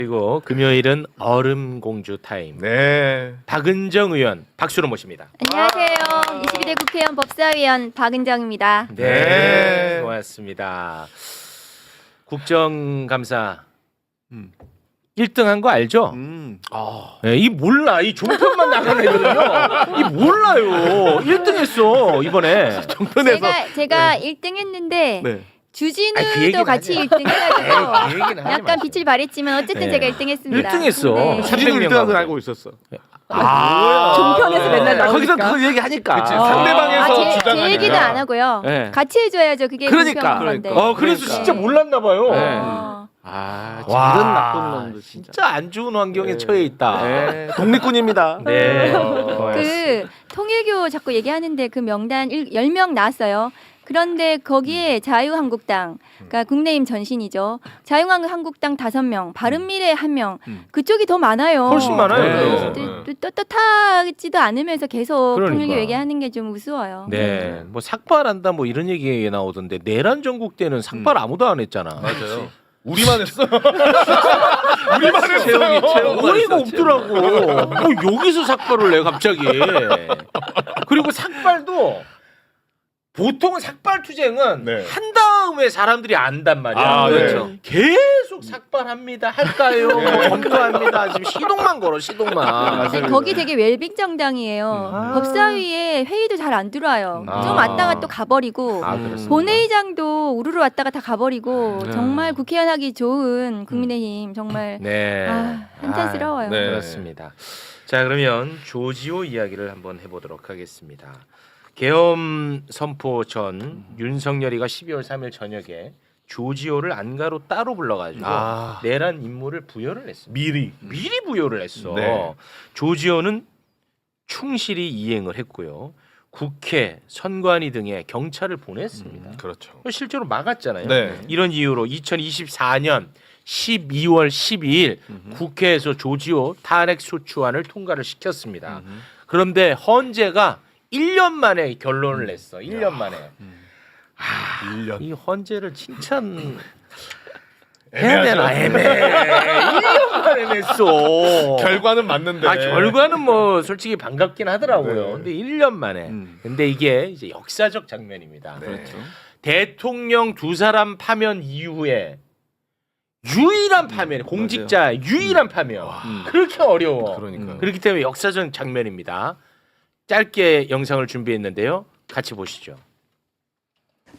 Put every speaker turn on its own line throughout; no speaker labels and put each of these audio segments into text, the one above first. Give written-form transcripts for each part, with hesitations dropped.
그리고 금요일은 얼음공주 타임.
네.
박은정 의원 박수로 모십니다.
안녕하세요. 22대 국회의원 법사위원 박은정입니다.
네, 고맙습니다. 국정감사 1등한 거 알죠? 네, 이 몰라. 이 종편만 나가는 애들은요. 이 몰라요. 1등했어 이번에. 종편에서.
제가 1등 했는데
네.
주진우도
아니, 그 얘기는
같이
하지
1등 해가지고
그 얘기는 하지
약간
마세요.
빛을 발했지만 어쨌든
네.
제가 1등 했습니다.
1등 했어.
네.
주진우
300명
1등한 건
가운데.
알고 있었어.
아,
종편에서 맨날 나오니까.
거기서 그 얘기 하니까.
그치.
상대방에서
제
주장하니까.
얘기는 안 하고요.
네.
같이 해줘야죠. 그게
그러니까.
공평한 건데.
그래서
그러니까.
진짜 몰랐나 봐요.
네.
아,
와,
이런 나쁜 놈들 진짜.
진짜 안 좋은 환경에
네.
처해 있다.
네. 독립군입니다.
네.
그 통일교 자꾸 얘기하는데 그 명단 10명 나왔어요. 그런데 거기에 자유한국당, 그러니까 국내임 전신이죠. 자유한국당 5명, 바른미래 1명, 그쪽이 더 많아요.
훨씬 많아요.
네.
떳떳하지도 않으면서 계속
그러니까.
통일교 얘기하는 게 좀 우스워요.
네, 뭐 삭발한다 뭐 이런 얘기 나오던데 내란 전국 때는 삭발 아무도 안 했잖아.
맞아요. 우리만 했어. 우리만 했어요.
어이가 없더라고. 뭐 여기서 삭발을 해 갑자기. 그리고 삭발도 보통은 삭발 투쟁은
네.
한 다음에 사람들이 안단 말이야.
아,
네.
그렇죠.
계속 삭발합니다. 할까요? 뭐 검토합니다. 지금 시동만 걸어 시동만.
아니, 거기 되게 웰빙 정당이에요. 법사위에 회의도 잘 안 들어와요.
아.
좀 왔다가 또 가버리고
아, 그렇습니다.
본회의장도 우르르 왔다가 다 가버리고
네.
정말 국회의원 하기 좋은 국민의힘 정말
네.
한탄스러워요.
네.
그렇습니다. 자, 그러면 조지호 이야기를 한번 해보도록 하겠습니다. 계엄 선포 전 윤석열이가 12월 3일 저녁에 조지호를 안가로 따로 불러가지고 내란 임무를 부여를 했습니다. 미리 부여를 했어.
네.
조지호는 충실히 이행을 했고요. 국회, 선관위 등에 경찰을 보냈습니다.
그렇죠.
실제로 막았잖아요.
네.
이런 이유로 2024년 12월 12일 국회에서 조지호 탄핵소추안을 통과를 시켰습니다. 그런데 헌재가 1년 만에 결론을 냈어. 1년 만에.
1년.
이 헌재를 칭찬 해야 되나 애매해. 1년 만에 냈어.
결과는 맞는데.
결과는 뭐 솔직히 반갑긴 하더라고요.
네.
근데 1년 만에. 근데 이게 이제 역사적 장면입니다.
그렇죠.
대통령 두 사람 파면 이후에 유일한 파면, 공직자 유일한 파면. 그렇게 어려워.
그러니까요.
그렇기 때문에 역사적 장면입니다. 짧게 영상을 준비했는데요. 같이 보시죠.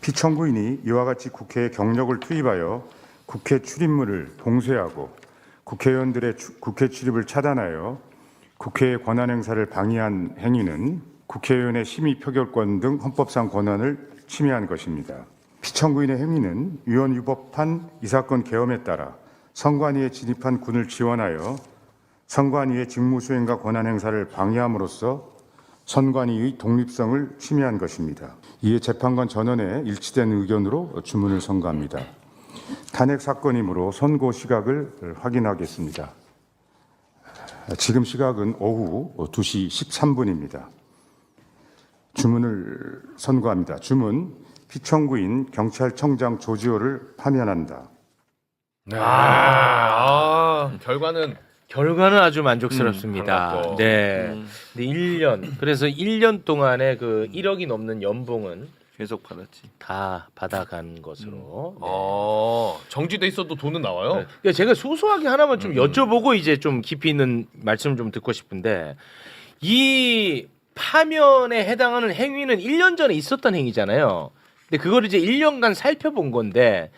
피청구인이 이와 같이 국회에 경력을 투입하여 국회 출입문을 봉쇄하고 국회의원들의 국회 출입을 차단하여 국회의 권한 행사를 방해한 행위는 국회의원의 심의 표결권 등 헌법상 권한을 침해한 것입니다. 피청구인의 행위는 위헌위법한 이 사건 계엄에 따라 선관위에 진입한 군을 지원하여 선관위의 직무수행과 권한 행사를 방해함으로써 선관위의 독립성을 침해한 것입니다. 이에 재판관 전원의 일치된 의견으로 주문을 선고합니다. 탄핵 사건이므로 선고 시각을 확인하겠습니다. 지금 시각은 오후 2시 13분입니다. 주문을 선고합니다. 주문, 피청구인 경찰청장 조지호를 파면한다.
결과는 아주 만족스럽습니다.
반갑고.
네. 근데 1년. 그래서 1년 동안에 그 1억이 넘는 연봉은
계속 받았지.
다 받아간 것으로.
정지돼 있어도 돈은 나와요.
네. 그러니까 제가 소소하게 하나만 좀 여쭤보고 이제 좀 깊이 있는 말씀 좀 듣고 싶은데 이 파면에 해당하는 행위는 1년 전에 있었던 행위잖아요. 근데 그걸 이제 1년간 살펴본 건데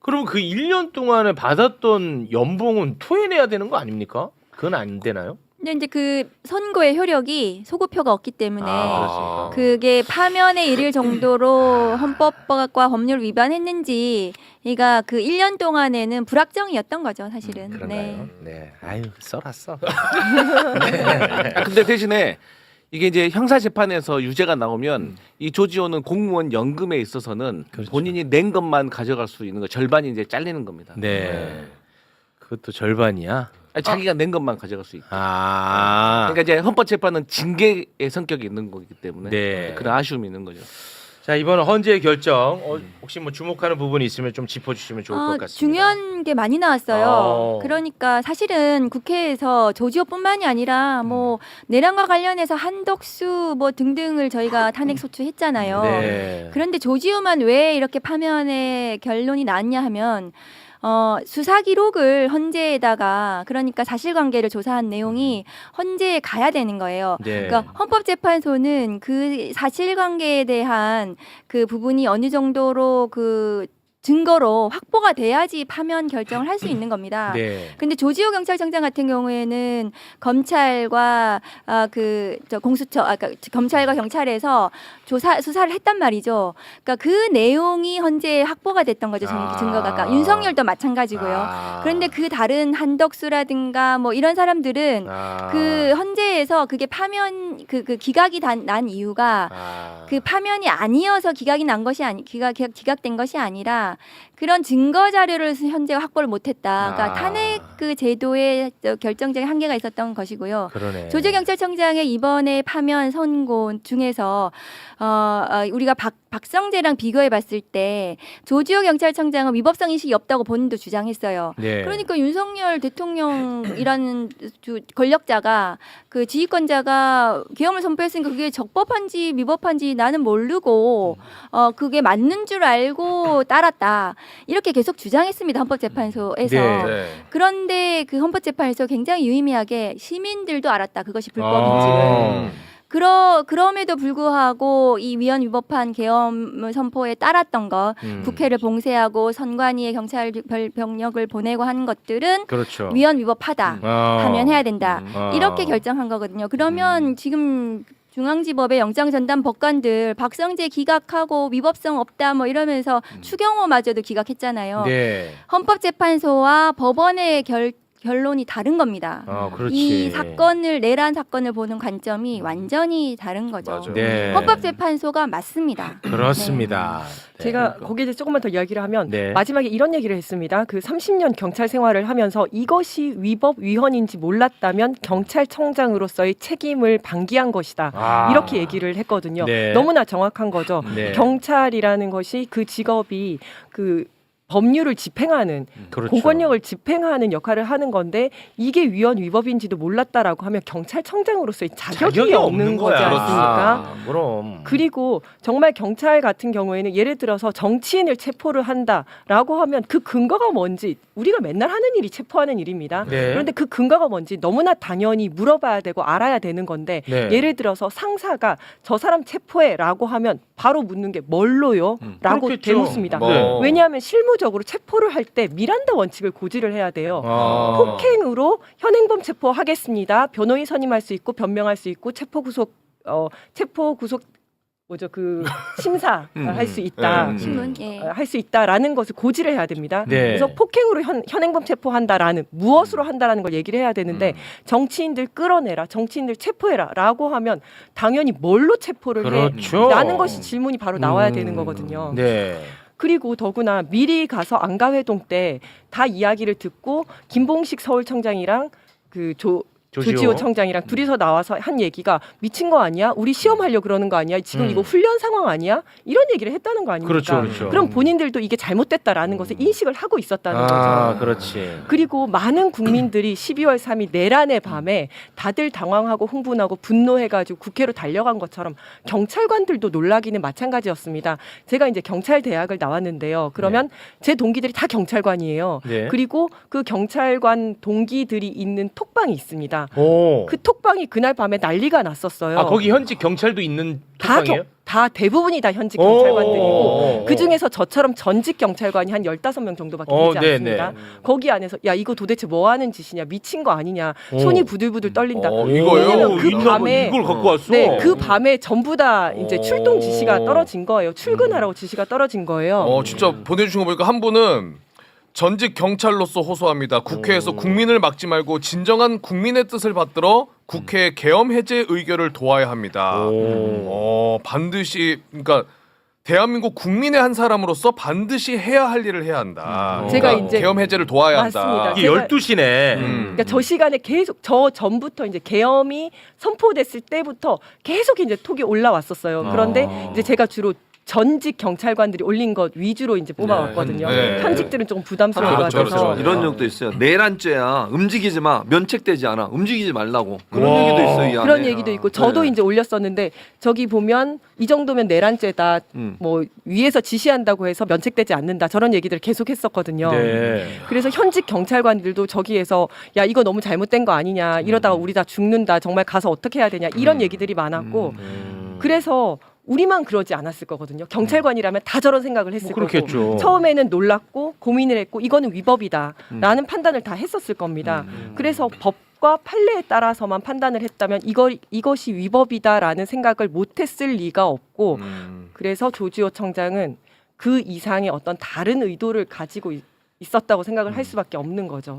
그럼 그 1년 동안에 받았던 연봉은 토해내야 되는 거 아닙니까? 그건 안 되나요?
근데 이제 그 선고의 효력이 소급표가 없기 때문에
그렇습니까?
그게 파면에 이를 정도로 헌법과 법률 위반했는지 그러니까 그 1년 동안에는 불확정이었던 거죠, 사실은.
그런가요? 네. 아유, 써놨어.
근데 대신에 이게 이제 형사 재판에서 유죄가 나오면 이 조지호는 공무원 연금에 있어서는 본인이 낸 것만 가져갈 수 있는 거 절반이 이제 잘리는 겁니다.
네. 그것도 절반이야.
아니, 자기가 낸 것만 가져갈 수 있고.
아.
그러니까 이제 헌법재판은 징계의 성격이 있는 거기 때문에
네.
그런 아쉬움이 있는 거죠.
자, 이번 헌재의 결정 혹시 뭐 주목하는 부분이 있으면 좀 짚어주시면 좋을 것 같습니다.
중요한 게 많이 나왔어요. 그러니까 사실은 국회에서 조지호뿐만이 아니라 뭐 내란과 관련해서 한덕수 뭐 등등을 저희가 탄핵 소추했잖아요.
네.
그런데 조지호만 왜 이렇게 파면의 결론이 나왔냐 하면 수사 기록을 헌재에다가 그러니까 사실관계를 조사한 내용이 헌재에 가야 되는 거예요.
네.
그러니까 헌법재판소는 그 사실관계에 대한 그 부분이 어느 정도로 그 증거로 확보가 돼야지 파면 결정을 할 수 있는 겁니다.
네.
근데 조지호 경찰청장 같은 경우에는 검찰과 공수처, 그러니까 검찰과 경찰에서 수사를 했단 말이죠. 그러니까 그 내용이 헌재에 확보가 됐던 거죠. 증거가. 그러니까 윤석열도 마찬가지고요. 그런데 그 다른 한덕수라든가 뭐 이런 사람들은 그 헌재에서 그게 파면 그 기각이 난 이유가 그 파면이 아니어서 기각이 난 것이 기각된 것이 아니라 그런 증거 자료를 현재가 확보를 못했다. 그러니까 탄핵 그 제도의 결정적인 한계가 있었던 것이고요.
그러네.
조지호 경찰청장의 이번에 파면 선고 중에서 우리가 박성재랑 비교해봤을 때 조지호 경찰청장은 위법성 인식이 없다고 본인도 주장했어요.
네.
그러니까 윤석열 대통령이라는 권력자가 그 지휘권자가 계엄을 선포했으니까 그게 적법한지 위법한지 나는 모르고 그게 맞는 줄 알고 따랐다. 이렇게 계속 주장했습니다. 헌법재판소에서.
네.
네.
그런데 그 헌법재판에서 굉장히 유의미하게 시민들도 알았다. 그것이 불법인지를. 그럼에도 불구하고 이 위헌 위법한 계엄 선포에 따랐던 것, 국회를 봉쇄하고 선관위에 경찰 병력을 보내고 하는 것들은
그렇죠.
위헌 위법하다. 파면해야 된다. 이렇게 결정한 거거든요. 그러면 지금 중앙지법의 영장 전담 법관들 박성재 기각하고 위법성 없다 뭐 이러면서 추경호마저도 기각했잖아요.
네.
헌법재판소와 법원의 결론이 다른 겁니다.
그렇지.
이 내란 사건을 보는 관점이 완전히 다른 거죠.
맞아요.
네.
헌법재판소가 맞습니다.
그렇습니다. 네.
제가 거기에 대해서 조금만 더 이야기를 하면
네.
마지막에 이런 얘기를 했습니다. 그 30년 경찰 생활을 하면서 이것이 위법 위헌인지 몰랐다면 경찰청장으로서의 책임을 방기한 것이다. 이렇게 얘기를 했거든요.
네.
너무나 정확한 거죠.
네.
경찰이라는 것이 그 직업이 그 법률을 집행하는
그렇죠.
공권력을 집행하는 역할을 하는 건데 이게 위헌 위법인지도 몰랐다라고 하면 경찰청장으로서의 자격이 없는 거지
거야.
않습니까?
그럼.
그리고 정말 경찰 같은 경우에는 예를 들어서 정치인을 체포를 한다라고 하면 그 근거가 뭔지 우리가 맨날 하는 일이 체포하는 일입니다.
네.
그런데 그 근거가 뭔지 너무나 당연히 물어봐야 되고 알아야 되는 건데
네.
예를 들어서 상사가 저 사람 체포해라고 하면 바로 묻는 게 뭘로요? 라고
그렇겠죠.
되묻습니다.
뭐.
왜냐하면 실무적으로 체포를 할 때 미란다 원칙을 고지를 해야 돼요.
아.
폭행으로 현행범 체포하겠습니다. 변호인 선임할 수 있고 변명할 수 있고 체포 구속 뭐죠 그 심사 할 수 있다.
신문 예.
할 수 있다라는 것을 고지를 해야 됩니다.
네.
그래서 폭행으로 현행범 체포한다라는 무엇으로 한다라는 걸 얘기를 해야 되는데 정치인들 끌어내라, 정치인들 체포해라라고 하면 당연히 뭘로 체포를
그렇죠.
해라는 것이 질문이 바로 나와야 되는 거거든요.
네.
그리고 더구나 미리 가서 안가회동 때 다 이야기를 듣고 김봉식 서울청장이랑 그 조지호 청장이랑 둘이서 나와서 한 얘기가 미친 거 아니야? 우리 시험하려고 그러는 거 아니야? 지금 이거 훈련 상황 아니야? 이런 얘기를 했다는 거 아닙니까?
그렇죠, 그렇죠.
그럼 본인들도 이게 잘못됐다라는 것을 인식을 하고 있었다는 거죠.
그렇지.
그리고 많은 국민들이 12월 3일 내란의 밤에 다들 당황하고 흥분하고 분노해가지고 국회로 달려간 것처럼 경찰관들도 놀라기는 마찬가지였습니다. 제가 이제 경찰 대학을 나왔는데요. 그러면 제 동기들이 다 경찰관이에요.
네.
그리고 그 경찰관 동기들이 있는 톡방이 있습니다.
오.
그 톡방이 그날 밤에 난리가 났었어요.
거기 현직 경찰도 있는 톡방이에요?
다 대부분이 다 현직
오.
경찰관들이고 그 중에서 저처럼 전직 경찰관이 한 15명 정도밖에 되지
네네.
않습니다. 거기 안에서 야 이거 도대체 뭐 하는 짓이냐 미친 거 아니냐 손이 부들부들 떨린다.
이거요?
왜냐면 그
이걸
밤에
갖고 왔어.
네, 그 밤에 전부 다 이제 출동 지시가 떨어진 거예요. 출근하라고 지시가 떨어진 거예요.
진짜 보내주신 거 보니까 한 분은 전직 경찰로서 호소합니다. 국회에서 국민을 막지 말고 진정한 국민의 뜻을 받들어 국회 계엄 해제 의결을 도와야 합니다. 반드시 그러니까 대한민국 국민의 한 사람으로서 반드시 해야 할 일을 해야 한다.
제가
그러니까
이제
계엄 해제를 도와야
맞습니다.
한다.
이게
제가-
12시네.
그러니까 저 시간에 계속 저 전부터 이제 계엄이 선포됐을 때부터 계속 이제 톡이 올라왔었어요. 그런데 이제 제가 주로 전직 경찰관들이 올린 것 위주로 이제 뽑아왔거든요.
네.
현직들은 조금 부담스러울 것
그렇죠,
같아서
그렇죠.
이런 적도 있어요. 내란죄야. 움직이지 마. 면책되지 않아. 움직이지 말라고. 그런
와.
얘기도 있어요. 이 안에.
그런 얘기도 있고 저도
네.
이제 올렸었는데 저기 보면 이 정도면 내란죄다. 뭐 위에서 지시한다고 해서 면책되지 않는다. 저런 얘기들을 계속 했었거든요.
네.
그래서 현직 경찰관들도 저기에서 야 이거 너무 잘못된 거 아니냐. 이러다가 우리 다 죽는다. 정말 가서 어떻게 해야 되냐. 이런 얘기들이 많았고 그래서 우리만 그러지 않았을 거거든요. 경찰관이라면 다 저런 생각을 했을
뭐 그렇겠죠.
거고 처음에는 놀랐고 고민을 했고 이거는 위법이다라는 판단을 다 했었을 겁니다. 그래서 법과 판례에 따라서만 판단을 했다면 이것이 위법이다라는 생각을 못했을 리가 없고 그래서 조지호 청장은 그 이상의 어떤 다른 의도를 가지고 있었다고 생각을 할 수밖에 없는 거죠.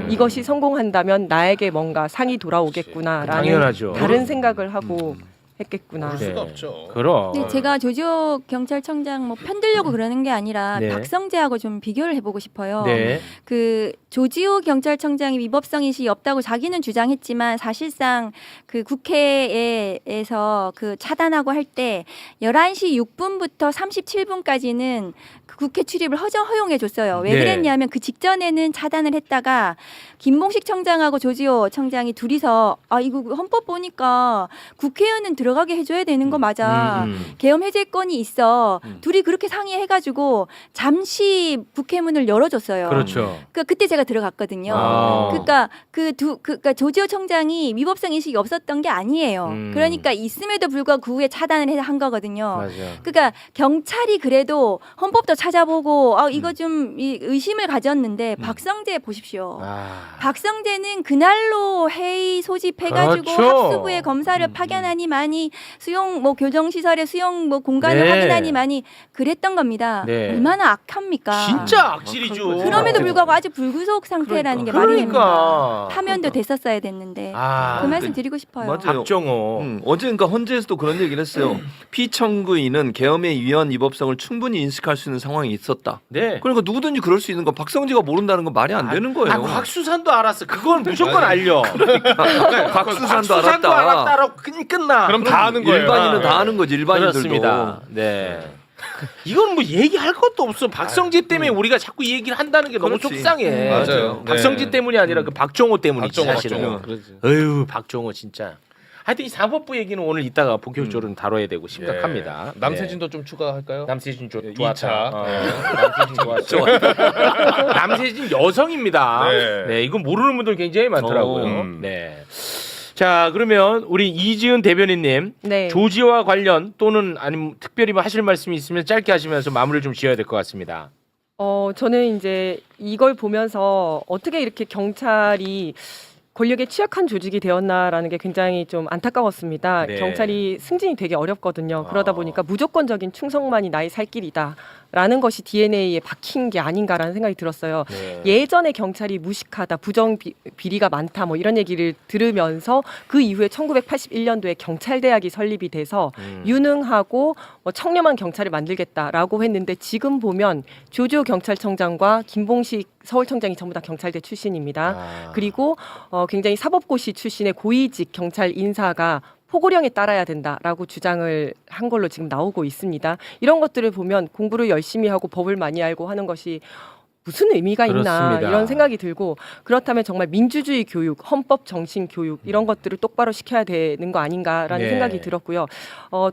이것이 성공한다면 나에게 뭔가 상이 돌아오겠구나라는
당연하죠.
다른 생각을 하고 했겠구나.
그럴 수가
네.
없죠.
그럼.
근데 제가 조지호 경찰청장 뭐 편들려고 그러는 게 아니라
네.
박성재하고 좀 비교를 해보고 싶어요.
네.
그 조지호 경찰청장이 위법성 인식이 없다고 자기는 주장했지만 사실상 그 국회에서 그 차단하고 할 때 11시 6분부터 37분까지는 그 국회 출입을 허용해 줬어요. 왜
네.
그랬냐면 그 직전에는 차단을 했다가 김봉식 청장하고 조지호 청장이 둘이서 아 이거 헌법 보니까 국회의원은 들어가게 해줘야 되는 거 맞아. 계엄 해제권이 있어. 둘이 그렇게 상의해가지고 잠시 국회문을 열어줬어요.
그렇죠.
그때 제가 들어갔거든요.
아.
그러니까 그러니까 조지호 청장이 위법성 인식이 없었던 게 아니에요. 그러니까 있음에도 불구하고 그 후에 차단을 한 거거든요.
맞아.
그러니까 경찰이 그래도 헌법도 찾아보고 아 이거 좀 의심을 가졌는데 박성재 보십시오.
아.
박성재는 그날로 회의 소집해가지고
그렇죠.
합수부에 검사를 파견하니 많이 수용 뭐 교정 시설에 수용 뭐 공간을
네.
확인하니 많이 그랬던 겁니다.
네.
얼마나 악합니까?
진짜 악질이죠.
그럼에도 불구하고 아직 불구속 상태라는 게 말이 됩니다.
그러니까.
파면도 됐었어야 됐는데
아.
그 말씀 드리고 싶어요.
맞아요.
박정호.
어제 그러니까 헌재에서도 그런 얘기를 했어요. 피청구인은 계엄의 위헌 위법성을 충분히 인식할 수 있는 상황이 있었다.
네.
그러니까 누구든지 그럴 수 있는 거 박성재가 모른다는 건 말이 안 되는 거예요.
아, 곽수산도 알았어. 그건 무조건 알려.
곽수산도
곽수산도
알았다.
알았다고 끝나.
그럼 다 아는 거예요.
일반인은 다 아는 거지. 일반인들도.
그렇습니다. 네. 이건 뭐 얘기할 것도 없어. 박성재 때문에 우리가 자꾸 이 얘기를 한다는 게 너무
그렇지.
속상해.
맞아요.
박성재
네.
때문이 아니라 그 박정호 때문이지
박정호,
사실은.
박정호.
어휴, 박정호 진짜. 하여튼 이 사법부 얘기는 오늘 이따가 본격적으로 다뤄야 되고 심각합니다.
예. 남세진도 좀 추가할까요?
남세진
예,
좋았다.
이차.
남세진 좋았어. 남세진 여성입니다.
네.
네, 이건 모르는 분들 굉장히 많더라고요.
어.
네. 자, 그러면 우리 이지은 대변인님,
네.
조지와 관련 또는 아니면 특별히 뭐 하실 말씀이 있으면 짧게 하시면서 마무리를 좀 지어야 될 것 같습니다.
저는 이제 이걸 보면서 어떻게 이렇게 경찰이 권력에 취약한 조직이 되었나라는 게 굉장히 좀 안타까웠습니다.
네.
경찰이 승진이 되게 어렵거든요. 그러다 보니까 무조건적인 충성만이 나의 살 길이다라는 것이 DNA에 박힌 게 아닌가라는 생각이 들었어요.
네.
예전에 경찰이 무식하다, 부정 비리가 많다, 뭐 이런 얘기를 들으면서 그 이후에 1981년도에 경찰대학이 설립이 돼서 유능하고 뭐 청렴한 경찰을 만들겠다라고 했는데 지금 보면 조지호 경찰청장과 김봉식 서울청장이 전부 다 경찰대 출신입니다.
아.
그리고 굉장히 사법고시 출신의 고위직 경찰 인사가 포고령에 따라야 된다라고 주장을 한 걸로 지금 나오고 있습니다. 이런 것들을 보면 공부를 열심히 하고 법을 많이 알고 하는 것이 무슨 의미가 있나
그렇습니다.
이런 생각이 들고 그렇다면 정말 민주주의 교육, 헌법 정신 교육 이런 것들을 똑바로 시켜야 되는 거 아닌가라는
네.
생각이 들었고요.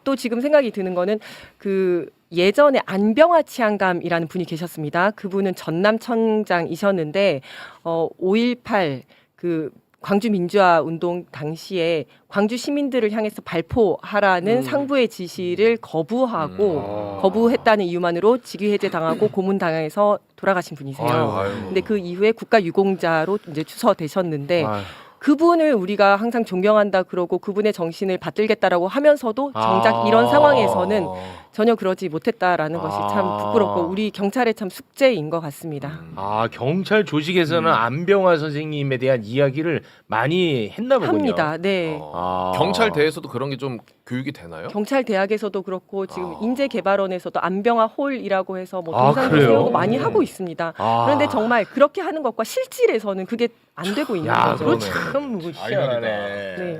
또 지금 생각이 드는 거는 그 예전에 안병화 치안감이라는 분이 계셨습니다. 그분은 전남청장이셨는데 5.18 그 광주 민주화 운동 당시에 광주 시민들을 향해서 발포하라는 상부의 지시를 거부했다는 이유만으로 직위 해제당하고 고문당해서 돌아가신 분이세요.
아유.
근데 그 이후에 국가유공자로 이제 추서되셨는데
아유.
그분을 우리가 항상 존경한다 그러고 그분의 정신을 받들겠다라고 하면서도 정작
아.
이런 상황에서는 전혀 그러지 못했다라는 것이 참
아.
부끄럽고 우리 경찰의 참 숙제인 것 같습니다.
아, 경찰 조직에서는 안병화 선생님에 대한 이야기를 많이 했나 보군요.
합니다. 네.
아.
경찰대에서도 그런 게 좀 교육이 되나요?
경찰 대학에서도 그렇고 지금 인재개발원에서도 안병화 홀이라고 해서 뭐
아,
동상도
그래요?
세우고 많이 하고 있습니다.
아.
그런데 정말 그렇게 하는 것과 실질에서는 그게 안 되고 있는
야,
거죠.
그거
그러네.
참 희한하네.
네.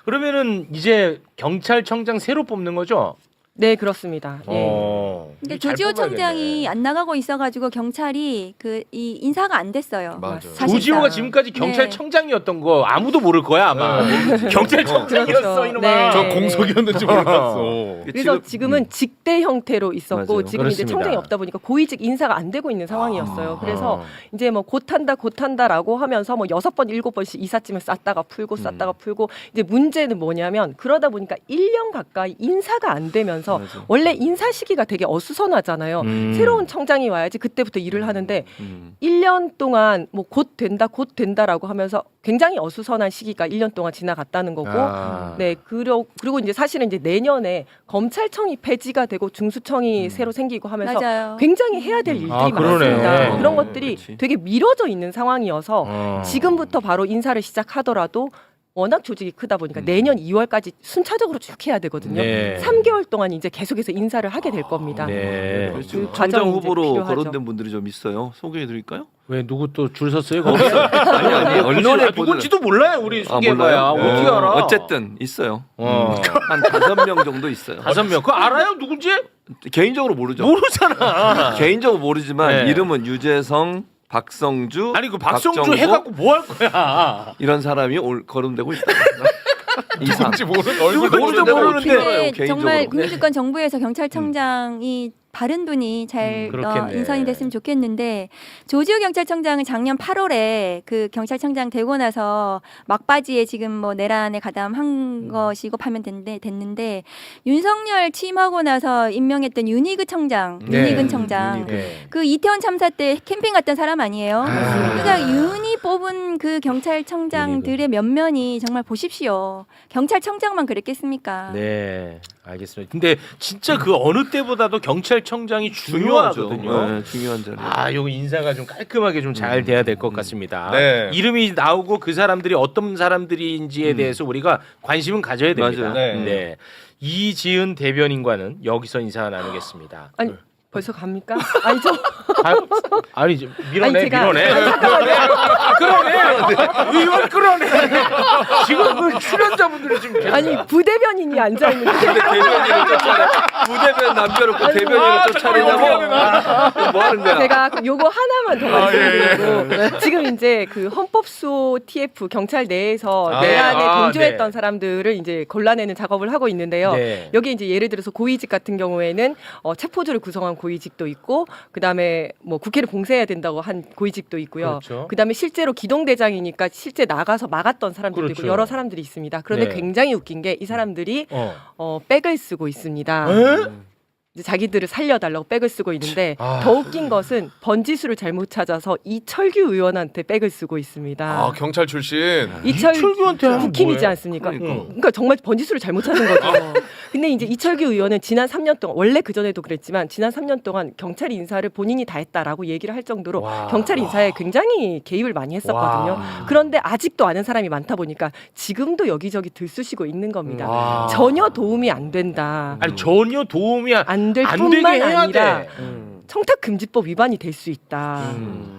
그러면은 이제 경찰청장 새로 뽑는 거죠?
네, 그렇습니다. 예.
근데
잘
조지호
뽑아야겠네.
청장이 안 나가고 있어가지고 경찰이 이 인사가 안 됐어요.
맞아요.
사실상.
조지호가 지금까지 경찰청장이었던 거 아무도 모를 거야 아마. 경찰청장이었어
그렇죠.
이놈아.
네.
저 공석이었는지 몰랐어.
그래서 지금은 직대 형태로 있었고
맞아요.
지금 이제
그렇습니다.
청장이 없다 보니까 고위직 인사가 안 되고 있는 상황이었어요. 그래서 이제 뭐 곧한다라고 하면서 뭐 6번 7번씩 이삿짐을 쌌다가 풀고 쌌다가 풀고 이제 문제는 뭐냐면 그러다 보니까 1년 가까이 인사가 안 되면서 원래 인사 시기가 되게 어수선하잖아요. 새로운 청장이 와야지 그때부터 일을 하는데 1년 동안 뭐 곧 된다라고 하면서 굉장히 어수선한 시기가 1년 동안 지나갔다는 거고 네, 그리고 이제 사실은 이제 내년에 검찰청이 폐지가 되고 중수청이 새로 생기고 하면서
맞아요.
굉장히 해야 될 일들이
아, 그러네.
많습니다. 그런
어,
것들이
그렇지.
되게 미뤄져 있는 상황이어서 지금부터 바로 인사를 시작하더라도 워낙 조직이 크다 보니까 내년 2월까지 순차적으로 쭉 해야 되거든요.
네.
3개월 동안 이제 계속해서 인사를 하게 될 겁니다.
네.
지금
그
청장
과정이 이제
후보로
필요하죠.
거론된 분들이 좀 있어요. 소개해 드릴까요?
왜 누구 또 줄 섰어요 거기?
아니 언론에
누군지도 몰라요 우리 소개해봐야
몰라요?
어떻게 알아?
어쨌든 있어요.
한
한 5명 정도 있어요.
5명. 그거 알아요 누군지?
개인적으로 모르죠.
모르잖아.
개인적으로 모르지만
네.
이름은 유재성, 박성주,
아니 그 박성주
박정보
해갖고 뭐 할 거야?
이런 사람이 거론되고 있다. 이상.
누군지 모르는 얼굴
누군지도
모르는데
모르는데.
개인적으로.
근데 정말
네.
국민주권 정부에서 경찰청장이 바른 분이 잘
그렇겠네.
인선이 됐으면 좋겠는데 조지호 경찰청장은 작년 8월에 그 경찰청장 되고 나서 막바지에 지금 뭐 내란에 가담한 것이고 하면 됐는데 윤석열 취임하고 나서 임명했던 윤희근 청장, 윤희근 청장
네.
그 이태원 참사 때 캠핑 갔던 사람 아니에요? 그러니까 윤이 뽑은 그 경찰청장들의 면면이 정말 보십시오. 경찰청장만 그랬겠습니까?
네, 알겠습니다. 근데 진짜 그 어느 때보다도 경찰청장이 중요하거든요.
네, 중요한 자리.
아, 요거 인사가 좀 깔끔하게 좀 잘 돼야 될 것 같습니다.
네.
이름이 나오고 그 사람들이 어떤 사람들인지에 대해서 우리가 관심은 가져야 됩니다.
맞아요.
네.
네. 이지은 대변인과는 여기서 인사 나누겠습니다.
아니 벌써 갑니까? 아니 저
아니 이제 밀어내,
아니, 제가-
밀어내. 끌어내. 의원 끌어내. 지금 그 출연자분들이 지금
아니 부대변인이 앉아 있는데
대변인을 쫓아내. 부대변 남겨놓고 대변인을 쫓아내냐고. 뭐 하는 거야?
제가 요거 하나만 더 말씀드리고 지금 이제 그 헌법소 TF 경찰 내에서
아,
내란에
아,
동조했던
네.
사람들을 이제 골라내는 작업을 하고 있는데요.
네.
여기 이제 예를 들어서 고위직 같은 경우에는 체포조를 구성한 고위직도 있고 그다음에 뭐 국회를 봉쇄해야 된다고 한 고위직도 있고요.
그렇죠.
그다음에 실제로 기동대장이니까 실제 나가서 막았던 사람들도
그렇죠.
있고 여러 사람들이 있습니다. 그런데
네.
굉장히 웃긴 게 이 사람들이
어.
백을 쓰고 있습니다.
에?
이제 자기들을 살려달라고 백을 쓰고 있는데
아.
더 웃긴 것은 번지수를 잘못 찾아서 이철규 의원한테 백을 쓰고 있습니다.
아 경찰 출신.
이철규한테 하면
국힘이지
뭐해?
않습니까?
그러니까.
그러니까 정말 번지수를 잘못 찾은 거죠. 근데 이제 이철규 의원은 지난 3년 동안 원래 그 전에도 그랬지만 지난 3년 동안 경찰 인사를 본인이 다 했다라고 얘기를 할 정도로
와.
경찰 인사에 굉장히 개입을 많이 했었거든요.
와.
그런데 아직도 아는 사람이 많다 보니까 지금도 여기저기 들쑤시고 있는 겁니다.
와.
전혀 도움이 안 된다.
아니 전혀 도움이
안 될
안
뿐만
되게 해야
아니라
돼.
청탁금지법 위반이 될 수 있다.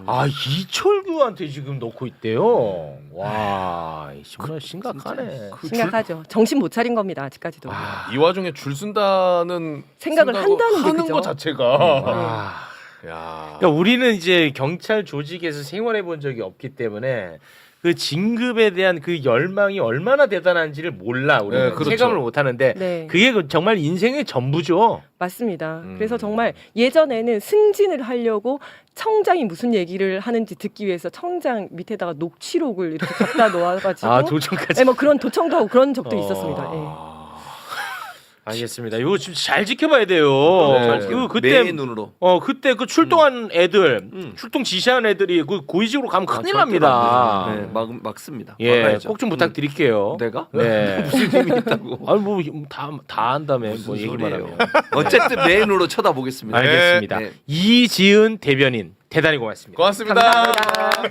아 이철규한테 지금 넣고 있대요. 와 정말 심각하네.
심각하죠. 정신 못 차린 겁니다. 아직까지도.
이 와중에 줄 쓴다는
생각을 한다는 게
하는
그죠?
것 자체가.
와.
야.
그러니까 우리는 이제 경찰 조직에서 생활해 본 적이 없기 때문에 그 진급에 대한 그 열망이 얼마나 대단한지를 몰라 우리는
네, 그렇죠.
체감을 못 하는데
네.
그게 정말 인생의 전부죠.
맞습니다. 그래서 정말 예전에는 승진을 하려고 청장이 무슨 얘기를 하는지 듣기 위해서 청장 밑에다가 녹취록을 이렇게 갖다 놓아가지고
아 도청까지.
네, 뭐 그런 도청도 하고 그런 적도 있었습니다. 예.
알겠습니다. 이거 좀 잘 지켜봐야 돼요.
네.
이거 그때
매의 눈으로.
그때 그 출동한 애들, 출동 지시한 애들이 그 고위직으로 가면 큰일 납니다.
네, 막습니다.
예,
막아야죠.
꼭 좀 부탁드릴게요.
내가?
네.
무슨 힘이 있다고?
아니 뭐다 한다며 뭐 얘기만
소리예요.
하면.
어쨌든 매의 눈으로 쳐다보겠습니다.
알겠습니다.
네.
이지은 대변인 대단히 고맙습니다.
고맙습니다.
감사합니다.